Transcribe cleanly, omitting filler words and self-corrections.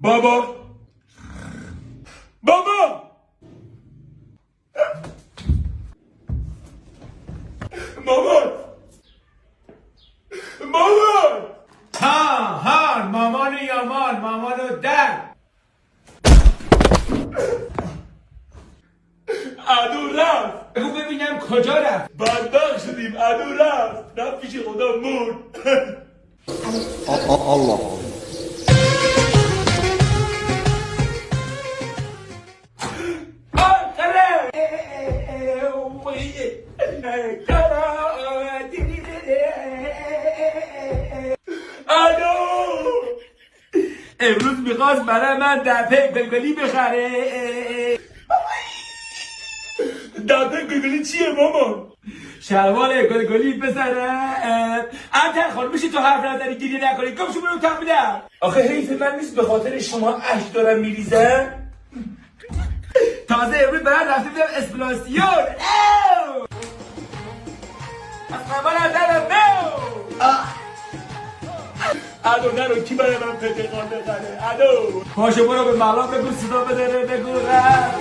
بابا بابا مامان مامان ها مامان یامان مامانو در عدو رفت. بگو ببینم کجا رفت. بدبخت شدیم. عدو رفت پیش خدا مرد. Allah. امروز میخواست برای من دپه گلگلی بخره. دپه گلگلی چیه مامان؟ شلوار گلگلی بزنه. انتر خانم میشه تو حرف نزنی گریه نکنی. گم شو برو اتاق میدم. آخه حیف من نیست به خاطر شما اشک دارم میریزم. تازه امروز برای رفته بیدم اسپلاسیون. از خبر ندارم. عدو نرو کی برای من پتقان بخره. عدو پاشو برو به ملا بگو صدا بداره بگو رفت.